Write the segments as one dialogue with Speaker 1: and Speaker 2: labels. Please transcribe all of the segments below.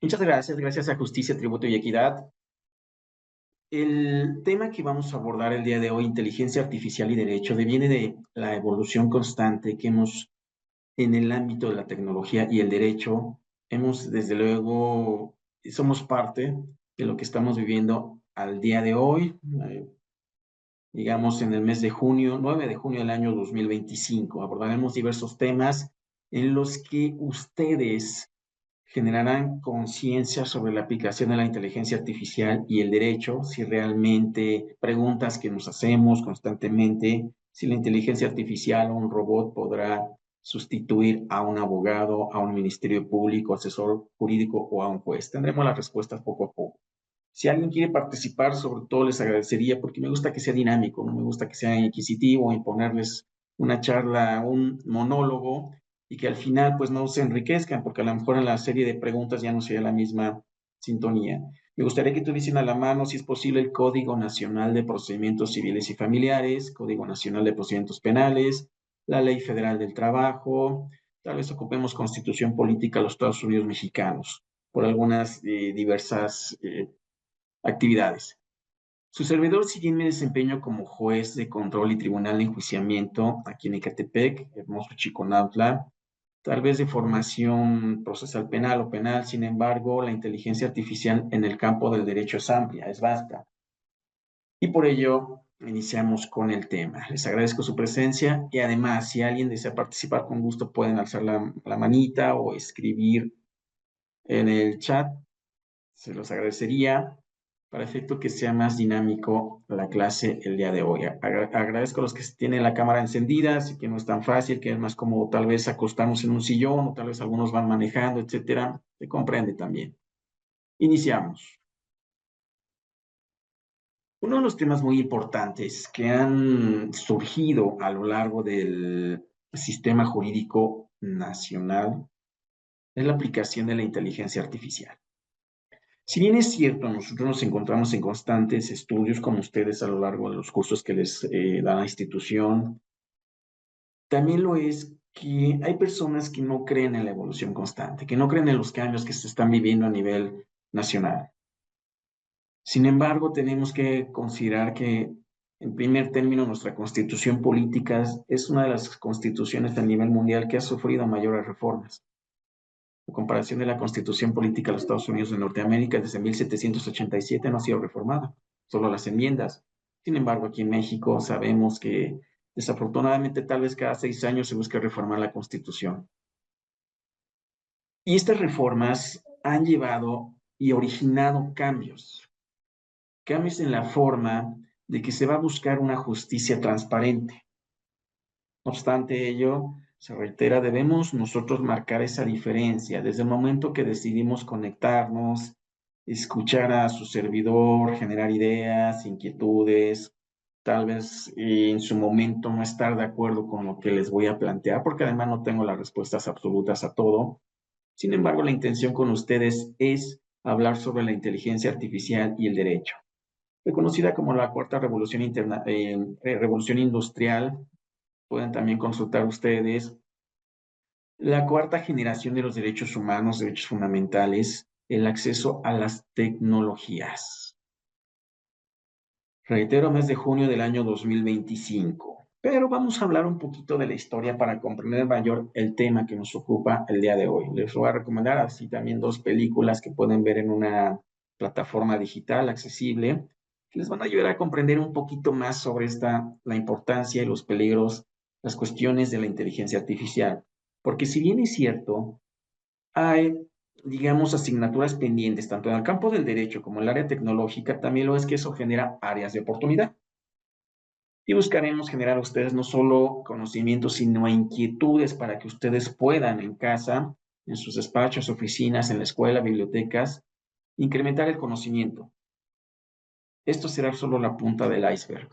Speaker 1: Muchas gracias, gracias a Justicia, Tributo y Equidad. El tema que vamos a abordar el día de hoy, inteligencia artificial y derecho, deviene de la evolución constante que hemos en el ámbito de la tecnología y el derecho. Hemos, desde luego, somos parte de lo que estamos viviendo al día de hoy, digamos en el mes de junio, 9 de junio del año 2025. Abordaremos diversos temas en los que ustedes generarán conciencia sobre la aplicación de la inteligencia artificial y el derecho, si realmente preguntas que nos hacemos constantemente, si la inteligencia artificial o un robot podrá sustituir a un abogado, a un ministerio público, asesor jurídico o a un juez. Tendremos las respuestas poco a poco. Si alguien quiere participar, sobre todo les agradecería porque me gusta que sea dinámico, no me gusta que sea inquisitivo, imponerles una charla, un monólogo y que al final pues no se enriquezcan porque a lo mejor en la serie de preguntas ya no sería la misma sintonía. Me gustaría que tuviesen a la mano, si es posible, el Código Nacional de Procedimientos Civiles y Familiares, Código Nacional de Procedimientos Penales, la Ley Federal del Trabajo, tal vez ocupemos Constitución Política de los Estados Unidos Mexicanos por algunas diversas actividades. Su servidor, si bien me desempeño como juez de control y tribunal de enjuiciamiento aquí en Ecatepec, hermoso Chiconautla, tal vez de formación procesal penal o penal, sin embargo, la inteligencia artificial en el campo del derecho es amplia, es vasta. Y por ello, iniciamos con el tema. Les agradezco su presencia y además, si alguien desea participar, con gusto pueden alzar la manita o escribir en el chat. Se los agradecería para efecto que sea más dinámico la clase el día de hoy. Agradezco a los que tienen la cámara encendida, así que no es tan fácil, que es más cómodo tal vez acostarnos en un sillón, o tal vez algunos van manejando, etcétera. Se comprende también. Iniciamos. Uno de los temas muy importantes que han surgido a lo largo del sistema jurídico nacional es la aplicación de la inteligencia artificial. Si bien es cierto, nosotros nos encontramos en constantes estudios como ustedes a lo largo de los cursos que les da la institución, también lo es que hay personas que no creen en la evolución constante, que no creen en los cambios que se están viviendo a nivel nacional. Sin embargo, tenemos que considerar que, en primer término, nuestra constitución política es una de las constituciones a nivel mundial que ha sufrido mayores reformas. En comparación de la Constitución Política de los Estados Unidos de Norteamérica, desde 1787 no ha sido reformada, solo las enmiendas. Sin embargo, aquí en México sabemos que desafortunadamente tal vez cada 6 años se busca reformar la Constitución. Y estas reformas han llevado y originado cambios, cambios en la forma de que se va a buscar una justicia transparente. No obstante ello, se reitera, debemos nosotros marcar esa diferencia desde el momento que decidimos conectarnos, escuchar a su servidor, generar ideas, inquietudes, tal vez en su momento no estar de acuerdo con lo que les voy a plantear, porque además no tengo las respuestas absolutas a todo. Sin embargo, la intención con ustedes es hablar sobre la inteligencia artificial y el derecho, reconocida como la cuarta revolución industrial. Pueden también consultar ustedes la cuarta generación de los derechos humanos, derechos fundamentales, el acceso a las tecnologías. Reitero, mes de junio del año 2025. Pero vamos a hablar un poquito de la historia para comprender mayor el tema que nos ocupa el día de hoy. Les voy a recomendar así también 2 películas que pueden ver en una plataforma digital accesible, que les van a ayudar a comprender un poquito más sobre la importancia y los peligros, las cuestiones de la inteligencia artificial. Porque si bien es cierto, hay, digamos, asignaturas pendientes, tanto en el campo del derecho como en el área tecnológica, también lo es que eso genera áreas de oportunidad. Y buscaremos generar a ustedes no solo conocimientos, sino inquietudes para que ustedes puedan en casa, en sus despachos, oficinas, en la escuela, bibliotecas, incrementar el conocimiento. Esto será solo la punta del iceberg.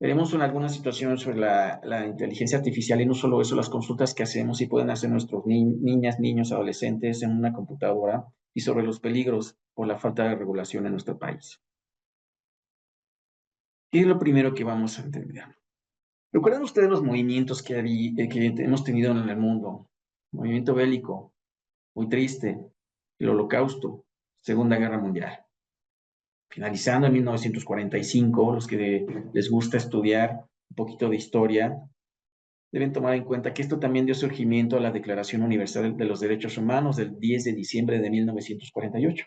Speaker 1: Veremos en algunas situaciones sobre la inteligencia artificial y no solo eso, las consultas que hacemos y pueden hacer nuestros niñas, niños, adolescentes en una computadora y sobre los peligros por la falta de regulación en nuestro país. ¿Qué es lo primero que vamos a entender? ¿Recuerdan ustedes los movimientos que hemos tenido en el mundo? Movimiento bélico, muy triste, el Holocausto, Segunda Guerra Mundial. Finalizando en 1945, los que les gusta estudiar un poquito de historia, deben tomar en cuenta que esto también dio surgimiento a la Declaración Universal de los Derechos Humanos del 10 de diciembre de 1948.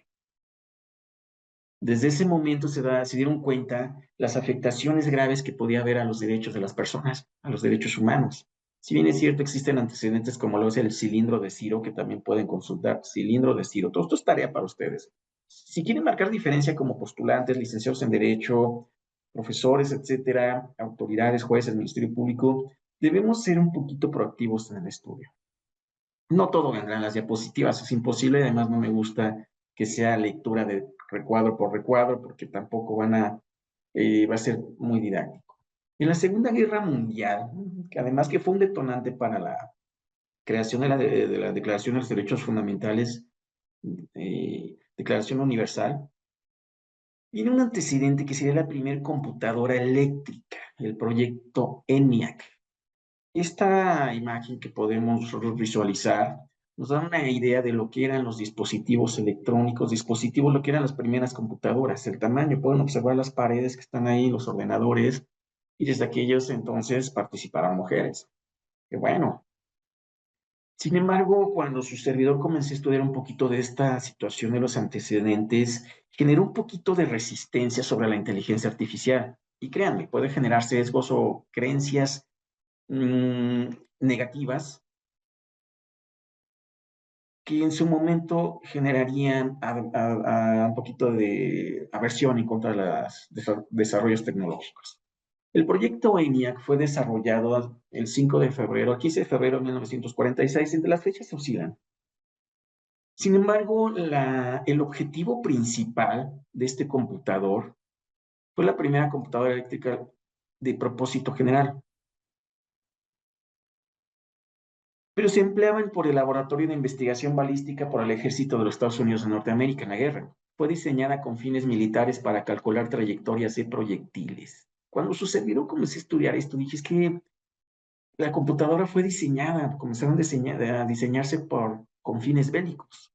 Speaker 1: Desde ese momento se dieron cuenta las afectaciones graves que podía haber a los derechos de las personas, a los derechos humanos. Si bien es cierto, existen antecedentes como lo es el cilindro de Ciro, que también pueden consultar, cilindro de Ciro. Todo esto es tarea para ustedes. Si quieren marcar diferencia como postulantes, licenciados en Derecho, profesores, etcétera, autoridades, jueces, Ministerio Público, debemos ser un poquito proactivos en el estudio. No todo vendrá en las diapositivas, es imposible, además no me gusta que sea lectura de recuadro por recuadro, porque tampoco va a ser muy didáctico. En la Segunda Guerra Mundial, que además que fue un detonante para la creación de la Declaración de los Derechos Fundamentales, Declaración Universal, viene un antecedente que sería la primera computadora eléctrica, el proyecto ENIAC. Esta imagen que podemos visualizar nos da una idea de lo que eran los dispositivos electrónicos, lo que eran las primeras computadoras, el tamaño, pueden observar las paredes que están ahí, los ordenadores, y desde aquellos entonces participaron mujeres. Qué bueno. Sin embargo, cuando su servidor comenzó a estudiar un poquito de esta situación de los antecedentes, generó un poquito de resistencia sobre la inteligencia artificial. Y créanme, puede generar sesgos o creencias negativas que en su momento generarían un poquito de aversión en contra de los desarrollos tecnológicos. El proyecto ENIAC fue desarrollado el 5 de febrero, el 15 de febrero de 1946, entre las fechas oscilan. Sin embargo, el objetivo principal de este computador fue la primera computadora eléctrica de propósito general, pero se empleaban por el Laboratorio de Investigación Balística por el Ejército de los Estados Unidos de Norteamérica en la guerra. Fue diseñada con fines militares para calcular trayectorias de proyectiles. Cuando su servidor comenzó a estudiar esto, dije, es que la computadora fue diseñada, comenzaron a diseñarse con fines bélicos.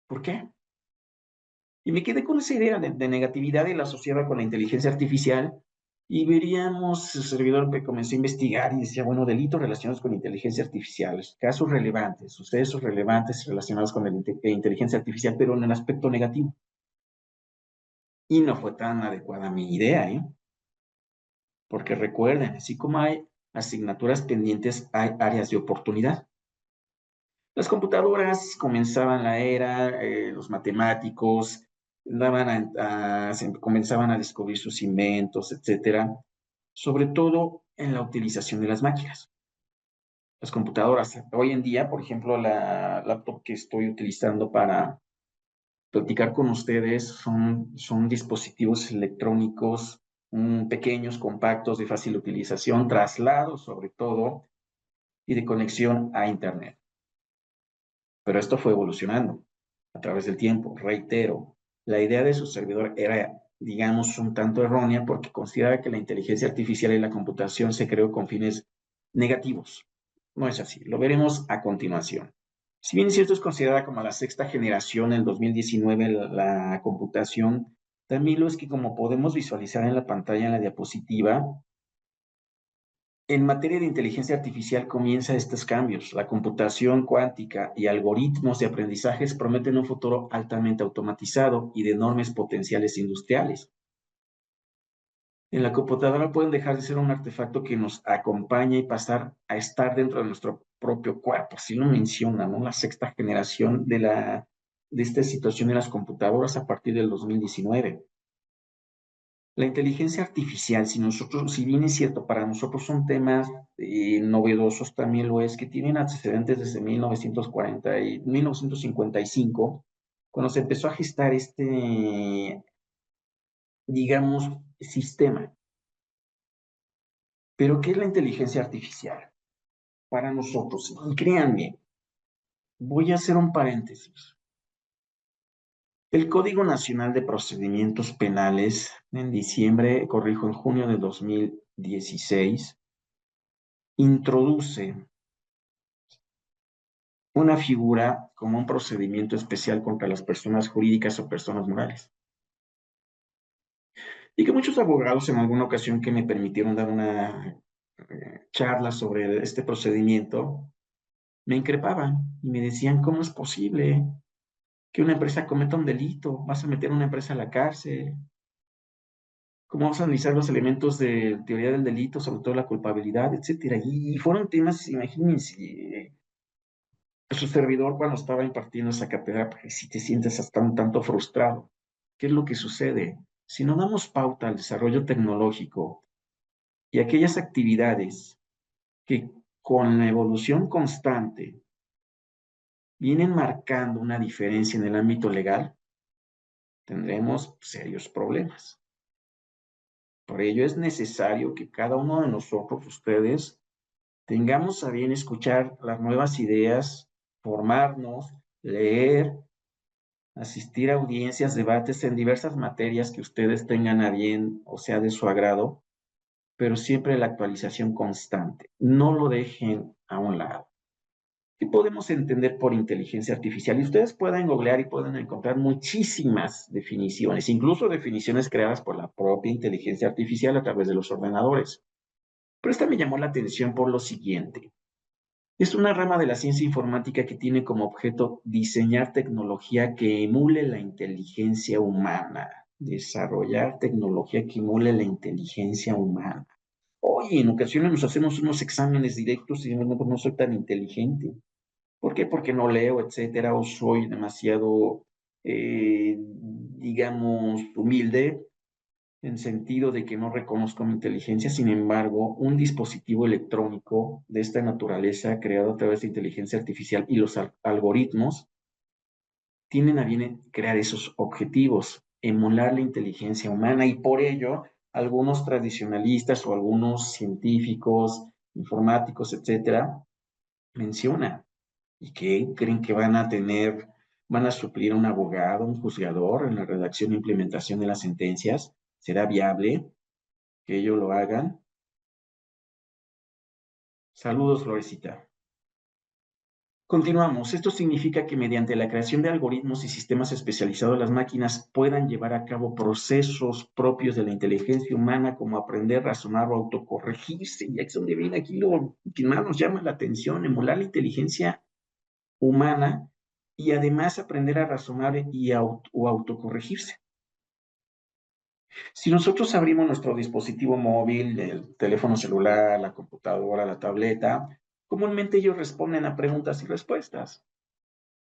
Speaker 1: ¿Por qué? Y me quedé con esa idea de negatividad y la asociaba con la inteligencia artificial. Y veríamos el servidor que comenzó a investigar y decía, bueno, delitos relacionados con inteligencia artificial, casos relevantes, sucesos relevantes relacionados con la inteligencia artificial, pero en el aspecto negativo. Y no fue tan adecuada mi idea, ¿eh? Porque recuerden, así como hay asignaturas pendientes, hay áreas de oportunidad. Las computadoras comenzaban la era, los matemáticos comenzaban a descubrir sus inventos, etcétera, sobre todo en la utilización de las máquinas. Las computadoras, hoy en día, por ejemplo, la laptop que estoy utilizando para platicar con ustedes son dispositivos electrónicos pequeños, compactos, de fácil utilización, traslado sobre todo, y de conexión a Internet. Pero esto fue evolucionando a través del tiempo. Reitero, la idea de su servidor era, digamos, un tanto errónea porque consideraba que la inteligencia artificial y la computación se creó con fines negativos. No es así, lo veremos a continuación. Si bien es cierto, es considerada como la sexta generación en el 2019 la computación, también lo es que, como podemos visualizar en la pantalla, en la diapositiva, en materia de inteligencia artificial comienza estos cambios. La computación cuántica y algoritmos de aprendizajes prometen un futuro altamente automatizado y de enormes potenciales industriales. En la computadora pueden dejar de ser un artefacto que nos acompaña y pasar a estar dentro de nuestro propio cuerpo. Así lo menciona, ¿no? La sexta generación de esta situación en las computadoras a partir del 2019. La inteligencia artificial, si bien es cierto, para nosotros son temas novedosos, también lo es, que tienen antecedentes desde 1955, cuando se empezó a gestar digamos, sistema. Pero, ¿qué es la inteligencia artificial para nosotros? Y créanme, voy a hacer un paréntesis. El Código Nacional de Procedimientos Penales, en junio de 2016, introduce una figura como un procedimiento especial contra las personas jurídicas o personas morales. Y que muchos abogados en alguna ocasión que me permitieron dar una charla sobre este procedimiento, me increpaban y me decían, ¿cómo es posible que una empresa cometa un delito? ¿Vas a meter a una empresa a la cárcel? ¿Cómo vamos a analizar los elementos de teoría del delito, sobre todo la culpabilidad, etcétera? Y fueron temas, imagínense, su servidor cuando estaba impartiendo esa cátedra, pues si te sientes hasta un tanto frustrado. ¿Qué es lo que sucede? Si no damos pauta al desarrollo tecnológico y aquellas actividades que con la evolución constante vienen marcando una diferencia en el ámbito legal, tendremos serios problemas. Por ello es necesario que cada uno de nosotros, ustedes, tengamos a bien escuchar las nuevas ideas, formarnos, leer, asistir a audiencias, debates en diversas materias que ustedes tengan a bien o sea de su agrado, pero siempre la actualización constante. No lo dejen a un lado. ¿Qué podemos entender por inteligencia artificial? Y ustedes pueden googlear y pueden encontrar muchísimas definiciones, incluso definiciones creadas por la propia inteligencia artificial a través de los ordenadores. Pero esta me llamó la atención por lo siguiente. Es una rama de la ciencia informática que tiene como objeto diseñar tecnología que emule la inteligencia humana. Desarrollar tecnología que emule la inteligencia humana. Oye, en ocasiones nos hacemos unos exámenes directos y no soy tan inteligente. ¿Por qué? Porque no leo, etcétera, o soy demasiado, digamos, humilde en sentido de que no reconozco mi inteligencia. Sin embargo, un dispositivo electrónico de esta naturaleza creado a través de inteligencia artificial y los algoritmos tienen a bien crear esos objetivos, emular la inteligencia humana y por ello algunos tradicionalistas o algunos científicos, informáticos, etcétera, mencionan y que creen que van a tener, van a suplir a un abogado, un juzgador en la redacción e implementación de las sentencias. ¿Será viable que ellos lo hagan? Saludos, Florecita. Continuamos. Esto significa que mediante la creación de algoritmos y sistemas especializados, las máquinas puedan llevar a cabo procesos propios de la inteligencia humana, como aprender, razonar o autocorregirse. Y aquí es donde viene aquí lo que más nos llama la atención, emular la inteligencia humana y además aprender a razonar o autocorregirse. Si nosotros abrimos nuestro dispositivo móvil, el teléfono celular, la computadora, la tableta, comúnmente ellos responden a preguntas y respuestas.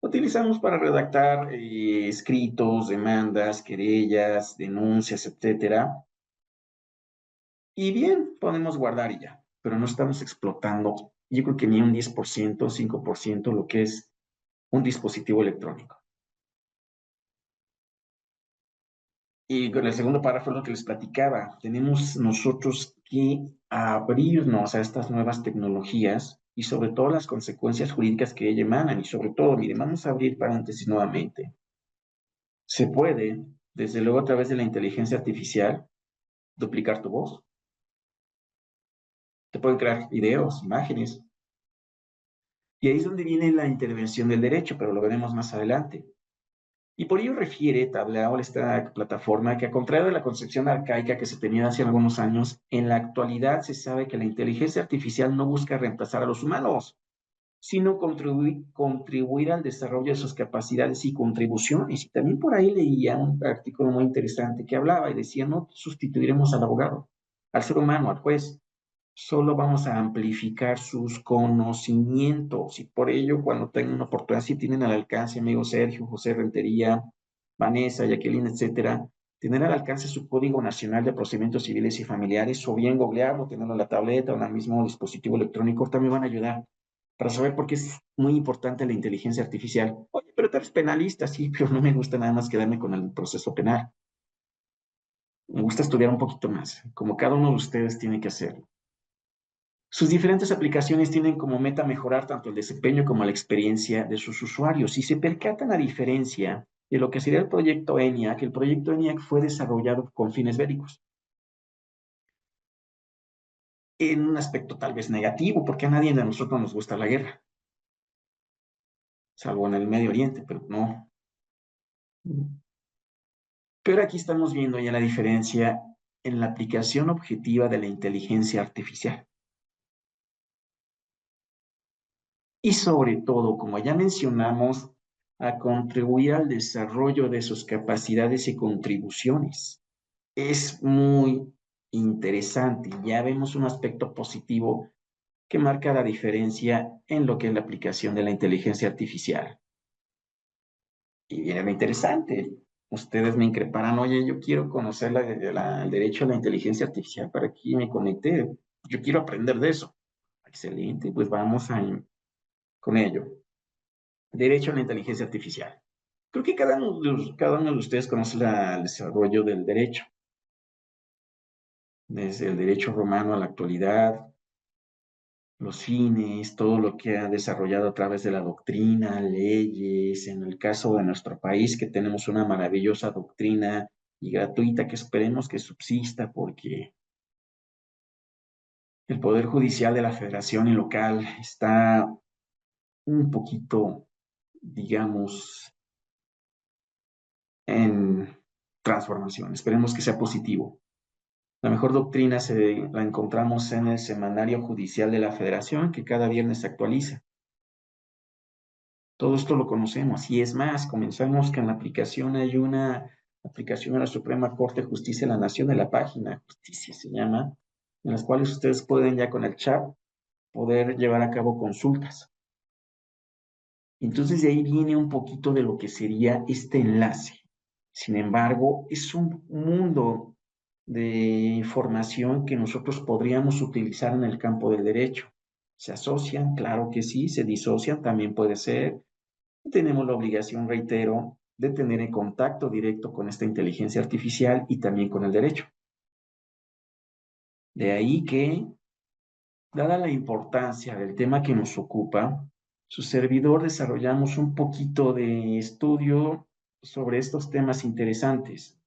Speaker 1: Lo utilizamos para redactar escritos, demandas, querellas, denuncias, etcétera. Y bien, podemos guardar y ya, pero no estamos explotando, yo creo que ni un 10%, 5% lo que es un dispositivo electrónico. Y con el segundo párrafo es lo que les platicaba. Tenemos nosotros que abrirnos a estas nuevas tecnologías y sobre todo las consecuencias jurídicas que ellas emanan. Y sobre todo, miren, vamos a abrir paréntesis nuevamente. Se puede, desde luego a través de la inteligencia artificial, duplicar tu voz. Te pueden crear videos, imágenes. Y ahí es donde viene la intervención del derecho, pero lo veremos más adelante. Y por ello refiere Tableau, esta plataforma, que a contrario de la concepción arcaica que se tenía hace algunos años, en la actualidad se sabe que la inteligencia artificial no busca reemplazar a los humanos, sino contribuir al desarrollo de sus capacidades y contribuciones. Y también por ahí leía un artículo muy interesante que hablaba y decía, no sustituiremos al abogado, al ser humano, al juez, solo vamos a amplificar sus conocimientos y por ello cuando tengan una oportunidad, si tienen al alcance, amigo Sergio, José Rentería, Vanessa, Jacqueline, etcétera, tener al alcance su Código Nacional de Procedimientos Civiles y Familiares o bien googlearlo, tenerlo en la tableta o en el mismo dispositivo electrónico, también van a ayudar para saber por qué es muy importante la inteligencia artificial. Oye, pero tú eres penalista, sí, pero no me gusta nada más quedarme con el proceso penal. Me gusta estudiar un poquito más, como cada uno de ustedes tiene que hacerlo. Sus diferentes aplicaciones tienen como meta mejorar tanto el desempeño como la experiencia de sus usuarios. Si se percatan a diferencia de lo que sería el proyecto ENIAC, el proyecto ENIAC fue desarrollado con fines bélicos. En un aspecto tal vez negativo, porque a nadie de nosotros nos gusta la guerra. salvo en el Medio Oriente, pero no. Pero aquí estamos viendo ya la diferencia en la aplicación objetiva de la inteligencia artificial. Y sobre todo, como ya mencionamos, a contribuir al desarrollo de sus capacidades y contribuciones. Es muy interesante. Ya vemos un aspecto positivo que marca la diferencia en lo que es la aplicación de la inteligencia artificial. Y viene lo interesante. Ustedes me increparán, oye, yo quiero conocer el derecho a la inteligencia artificial, para aquí me conecté, yo quiero aprender de eso. Excelente, pues vamos con ello. Derecho a la inteligencia artificial. Creo que cada uno de ustedes conoce el desarrollo del derecho, desde el derecho romano a la actualidad, los fines, todo lo que ha desarrollado a través de la doctrina, leyes, en el caso de nuestro país, que tenemos una maravillosa doctrina y gratuita que esperemos que subsista porque el Poder Judicial de la Federación y local está un poquito, digamos, en transformación. Esperemos que sea positivo. La mejor doctrina la encontramos en el Semanario Judicial de la Federación, que cada viernes se actualiza. Todo esto lo conocemos y es más, comenzamos que en la aplicación hay una aplicación de la Suprema Corte de Justicia de la Nación, de la página Justicia se llama, en las cuales ustedes pueden ya con el chat poder llevar a cabo consultas. Entonces de ahí viene un poquito de lo que sería este enlace. Sin embargo, es un mundo de información que nosotros podríamos utilizar en el campo del derecho. ¿Se asocian? Claro que sí. ¿Se disocian? También puede ser. Tenemos la obligación, reitero, de tener en contacto directo con esta inteligencia artificial y también con el derecho. De ahí que, dada la importancia del tema que nos ocupa, su servidor desarrollamos un poquito de estudio sobre estos temas interesantes,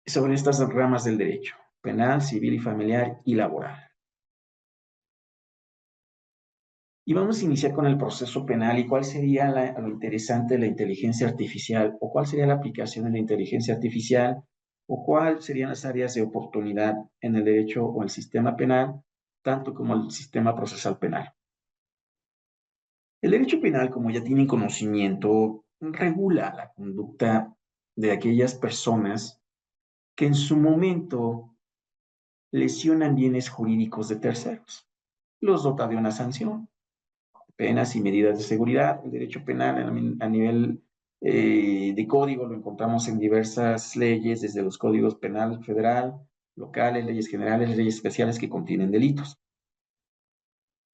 Speaker 1: sobre estas ramas del derecho, penal, civil y familiar y laboral. Y vamos a iniciar con el proceso penal y cuál sería lo interesante de la inteligencia artificial o cuál sería la aplicación de la inteligencia artificial o cuáles serían las áreas de oportunidad en el derecho o el sistema penal, tanto como el sistema procesal penal. El derecho penal, como ya tienen conocimiento, regula la conducta de aquellas personas que en su momento lesionan bienes jurídicos de terceros. Los dota de una sanción, penas y medidas de seguridad. El derecho penal a nivel de código lo encontramos en diversas leyes, desde los códigos penal federal, locales, leyes generales, leyes especiales que contienen delitos.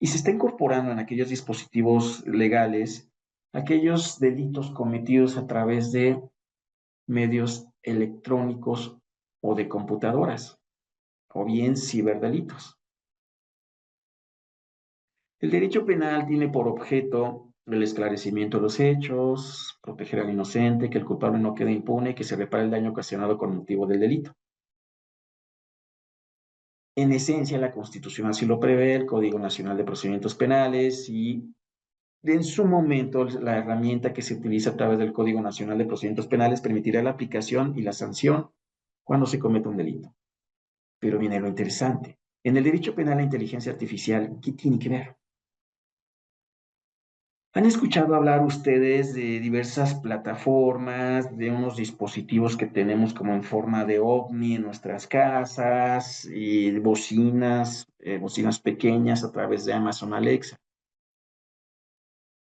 Speaker 1: Y se está incorporando en aquellos dispositivos legales aquellos delitos cometidos a través de medios electrónicos o de computadoras, o bien ciberdelitos. El derecho penal tiene por objeto el esclarecimiento de los hechos, proteger al inocente, que el culpable no quede impune y que se repare el daño ocasionado con motivo del delito. En esencia, la Constitución así lo prevé, el Código Nacional de Procedimientos Penales y en su momento la herramienta que se utiliza a través del Código Nacional de Procedimientos Penales permitirá la aplicación y la sanción cuando se cometa un delito. Pero viene lo interesante. En el derecho penal, la inteligencia artificial, ¿qué tiene que ver? ¿Han escuchado hablar ustedes de diversas plataformas, de unos dispositivos que tenemos como en forma de ovni en nuestras casas, y bocinas pequeñas a través de Amazon Alexa?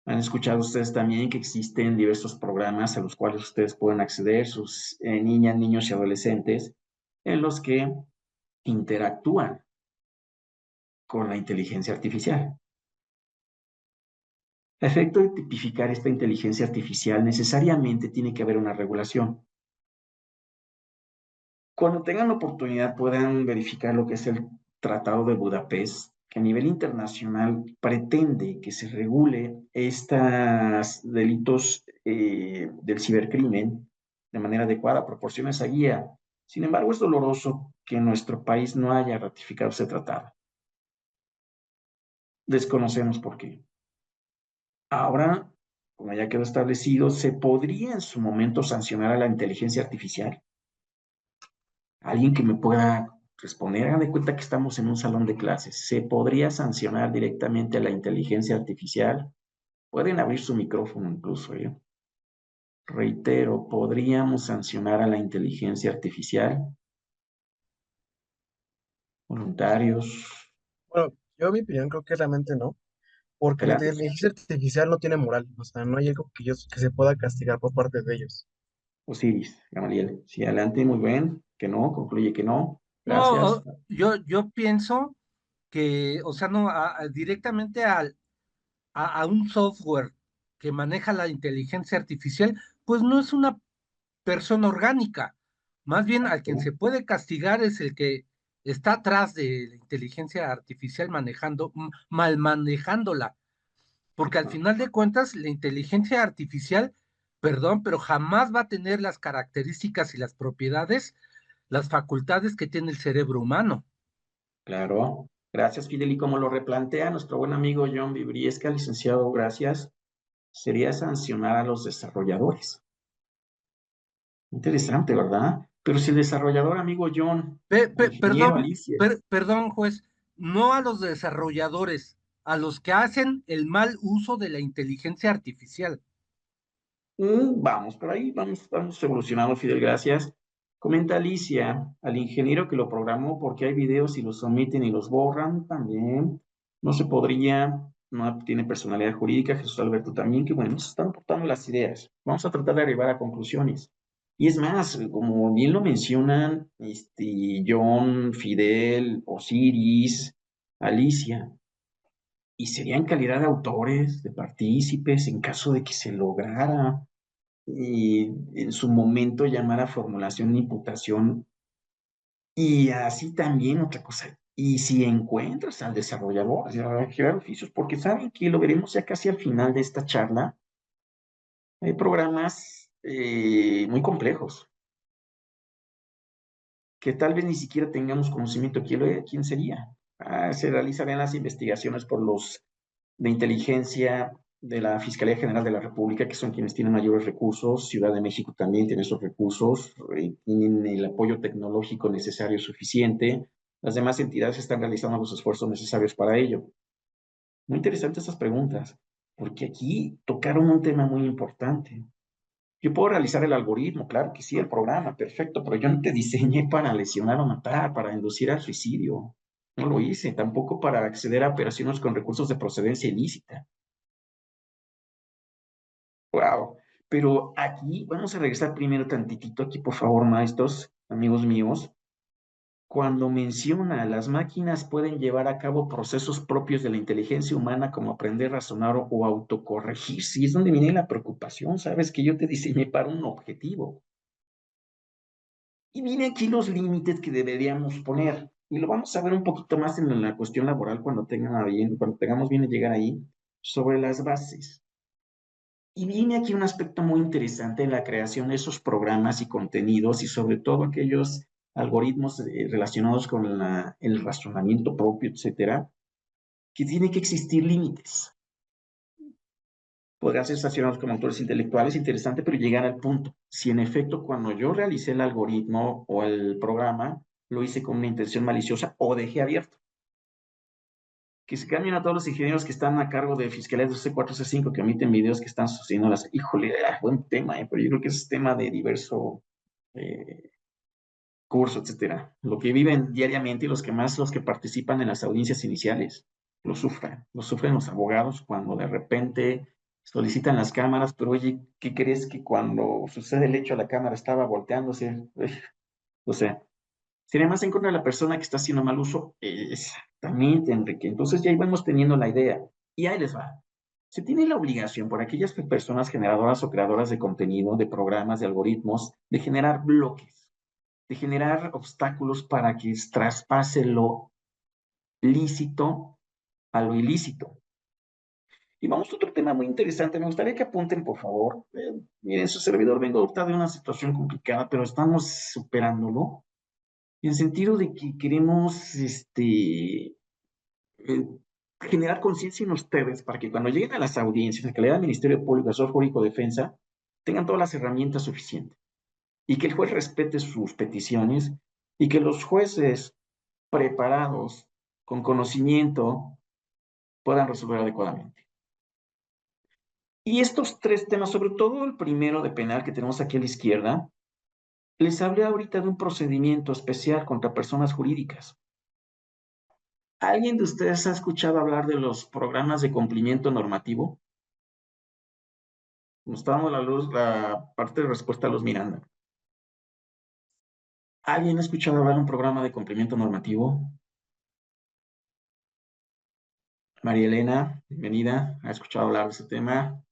Speaker 1: ¿Han escuchado ustedes también que existen diversos programas a los cuales ustedes pueden acceder, sus niñas, niños y adolescentes, en los que interactúan con la inteligencia artificial? A efecto de tipificar esta inteligencia artificial, necesariamente tiene que haber una regulación. Cuando tengan la oportunidad puedan verificar lo que es el Tratado de Budapest, que a nivel internacional pretende que se regule estos delitos del cibercrimen de manera adecuada, proporciona esa guía. Sin embargo, es doloroso que nuestro país no haya ratificado ese tratado. Desconocemos por qué. Ahora, como ya quedó establecido, ¿se podría en su momento sancionar a la inteligencia artificial? Alguien que me pueda responder, hagan de cuenta que estamos en un salón de clases. ¿Se podría sancionar directamente a la inteligencia artificial? Pueden abrir su micrófono incluso, ¿eh? Reitero, ¿podríamos sancionar a la inteligencia artificial? Voluntarios.
Speaker 2: Bueno, yo en mi opinión creo que realmente no, porque la
Speaker 1: Adelante.
Speaker 2: inteligencia artificial no tiene moral, o sea, no hay algo que se pueda castigar por parte de ellos.
Speaker 1: Osiris, Gamaliel. Sí, adelante, muy bien. Que no, concluye que no.
Speaker 3: No,
Speaker 1: Gracias.
Speaker 3: yo pienso que, o sea, no, directamente a un software que maneja la inteligencia artificial, pues no es una persona orgánica. Más bien, al quien
Speaker 1: Exacto.
Speaker 3: se puede castigar es el que está atrás de la inteligencia artificial mal manejándola. Porque al final de cuentas, la inteligencia artificial, perdón, pero jamás va a tener las características y las propiedades, las facultades que tiene el cerebro humano.
Speaker 1: Claro. Gracias, Fidel. Y como lo replantea nuestro buen amigo John Vibriesca, licenciado, gracias, sería sancionar a los desarrolladores. Interesante, ¿verdad? Pero si el desarrollador, amigo John, o ingeniero
Speaker 3: Perdón,
Speaker 1: Alicia,
Speaker 3: perdón, juez, no a los desarrolladores, a los que hacen el mal uso de la inteligencia artificial.
Speaker 1: vamos por ahí, vamos evolucionando, Fidel, gracias. Comenta Alicia, al ingeniero que lo programó, porque hay videos y los omiten y los borran también. No se podría, no tiene personalidad jurídica, Jesús Alberto también, que bueno, nos están aportando las ideas. Vamos a tratar de arribar a conclusiones. Y es más, como bien lo mencionan, John, Fidel, Osiris, Alicia, y sería en calidad de autores, de partícipes, en caso de que se lograra y en su momento llamar a formulación de imputación. Y así también otra cosa, y si encuentras al desarrollador, ya, generar oficios, porque saben que lo veremos ya casi al final de esta charla, hay programas muy complejos, que tal vez ni siquiera tengamos conocimiento quién sería. Se realizarán las investigaciones por los de inteligencia de la Fiscalía General de la República, que son quienes tienen mayores recursos. Ciudad de México también tiene esos recursos, tienen el apoyo tecnológico necesario suficiente. Las demás entidades están realizando los esfuerzos necesarios para ello. Muy interesantes estas preguntas, porque aquí tocaron un tema muy importante. Yo puedo realizar el algoritmo, claro que sí, el programa, perfecto, pero yo no te diseñé para lesionar o matar, para inducir al suicidio. No lo hice, tampoco para acceder a operaciones con recursos de procedencia ilícita. Wow. Pero aquí vamos a regresar primero tantitito aquí, por favor, maestros, amigos míos. Cuando menciona las máquinas pueden llevar a cabo procesos propios de la inteligencia humana como aprender, razonar o autocorregir. Sí, es donde viene la preocupación, sabes que yo te diseñé para un objetivo. Y vienen aquí los límites que deberíamos poner. Y lo vamos a ver un poquito más en la cuestión laboral cuando tengamos bien de llegar ahí, sobre las bases. Y viene aquí un aspecto muy interesante en la creación de esos programas y contenidos y sobre todo aquellos algoritmos relacionados con el razonamiento propio, etcétera, que tiene que existir límites. Podrán ser sancionados como autores intelectuales, interesante, pero llegar al punto. Si en efecto cuando yo realicé el algoritmo o el programa, lo hice con una intención maliciosa o dejé abierto. Que se cambien a todos los ingenieros que están a cargo de fiscalías de C4, C5, que emiten videos que están sucediendo las... Híjole, buen tema, pero yo creo que ese es tema de diverso eh, curso, etcétera. Lo que viven diariamente y los que participan en las audiencias iniciales, lo sufren los abogados cuando de repente solicitan las cámaras, pero oye, ¿qué crees que cuando sucede el hecho la cámara estaba volteándose? O sea, sería más en contra de la persona que está haciendo mal uso. Exactamente, Enrique. Entonces ya íbamos teniendo la idea. Y ahí les va. Se tiene la obligación por aquellas personas generadoras o creadoras de contenido, de programas, de algoritmos, de generar bloques, de generar obstáculos para que traspase lo lícito a lo ilícito. Y vamos a otro tema muy interesante. Me gustaría que apunten, por favor. Miren, su servidor vengo ahorita de una situación complicada, pero estamos superándolo. En sentido de que queremos, generar conciencia en ustedes para que cuando lleguen a las audiencias, en calidad del Ministerio Público, Asesor Jurídico de Defensa, tengan todas las herramientas suficientes y que el juez respete sus peticiones y que los jueces preparados, con conocimiento, puedan resolver adecuadamente. Y estos tres temas, sobre todo el primero de penal que tenemos aquí a la izquierda, les hablé ahorita de un procedimiento especial contra personas jurídicas. ¿Alguien de ustedes ha escuchado hablar de los programas de cumplimiento normativo? Nos está dando la parte de respuesta a los Miranda. ¿Alguien ha escuchado hablar de un programa de cumplimiento normativo? María Elena, bienvenida. ¿Ha escuchado hablar de ese tema?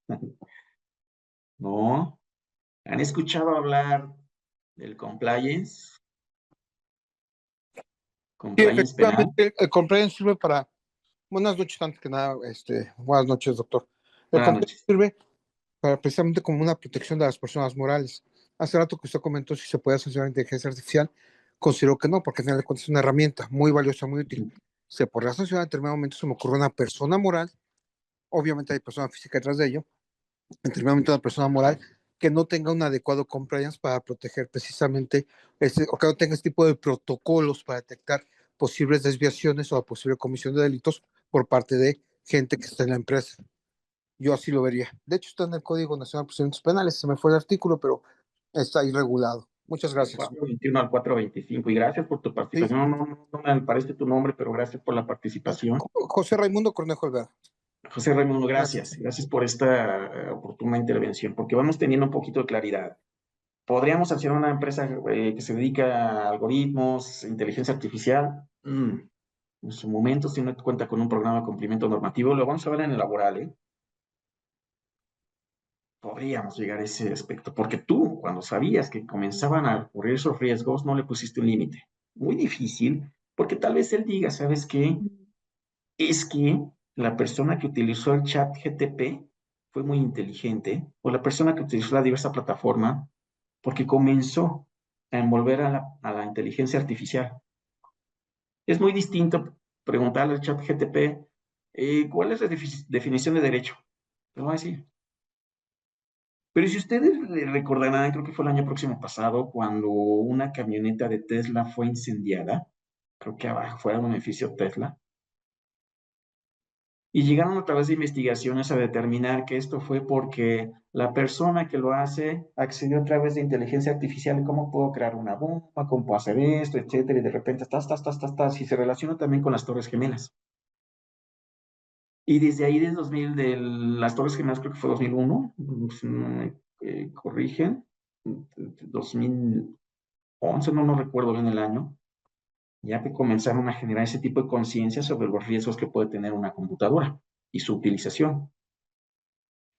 Speaker 1: ¿No? ¿Han escuchado hablar del compliance?
Speaker 4: Sí,
Speaker 1: ¿Compliance penal?
Speaker 4: efectivamente, el compliance sirve para... Buenas noches, antes que nada, buenas noches, doctor. El
Speaker 1: Buenas
Speaker 4: compliance
Speaker 1: noches.
Speaker 4: sirve para precisamente como una protección de las personas morales. Hace rato que usted comentó si se puede sancionar la inteligencia artificial, considero que no, porque al final de cuentas es una herramienta muy valiosa, muy útil. Se podrá sancionar en determinado momento, se me ocurre una persona moral, obviamente hay persona física detrás de ello, en determinado momento una persona moral que no tenga un adecuado compliance para proteger precisamente, o que no tenga este tipo de protocolos para detectar posibles desviaciones o posible comisión de delitos por parte de gente que está en la empresa. Yo así lo vería. De hecho, está en el Código Nacional de Procedimientos Penales, se me fue el artículo, pero está ahí regulado. Muchas
Speaker 1: Del
Speaker 4: gracias.
Speaker 1: 421 al 425. Y gracias por tu
Speaker 4: Sí.
Speaker 1: participación. No me parece tu nombre, pero gracias por la participación.
Speaker 4: José Raimundo Cornejo Olvera.
Speaker 1: José Raimundo, gracias. Gracias por esta oportuna intervención, porque vamos teniendo un poquito de claridad. ¿Podríamos hacer una empresa que se dedica a algoritmos, inteligencia artificial? En su momento, si no cuenta con un programa de cumplimiento normativo, lo vamos a ver en el laboral, ¿eh? Podríamos llegar a ese aspecto, porque tú, cuando sabías que comenzaban a ocurrir esos riesgos, no le pusiste un límite. Muy difícil, porque tal vez él diga, ¿sabes qué? Es que la persona que utilizó el chat GTP fue muy inteligente, o la persona que utilizó la diversa plataforma, porque comenzó a envolver a la inteligencia artificial. Es muy distinto preguntarle al chat GTP, ¿cuál es la definición de derecho? Te lo va a decir. Pero si ustedes recordarán, creo que fue el año próximo pasado, cuando una camioneta de Tesla fue incendiada, creo que abajo fuera de un edificio Tesla, y llegaron a través de investigaciones a determinar que esto fue porque la persona que lo hace accedió a través de inteligencia artificial, cómo puedo crear una bomba, cómo puedo hacer esto, etcétera, y de repente y se relaciona también con las Torres Gemelas. Y desde ahí, de las Torres Gemelas, creo que fue 2001, si no me corrigen, 2011, no recuerdo bien el año, ya que comenzaron a generar ese tipo de conciencia sobre los riesgos que puede tener una computadora y su utilización.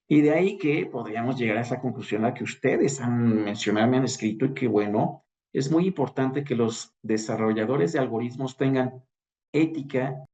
Speaker 1: Y de ahí que podríamos llegar a esa conclusión a que ustedes han mencionado, me han escrito, y que bueno, es muy importante que los desarrolladores de algoritmos tengan ética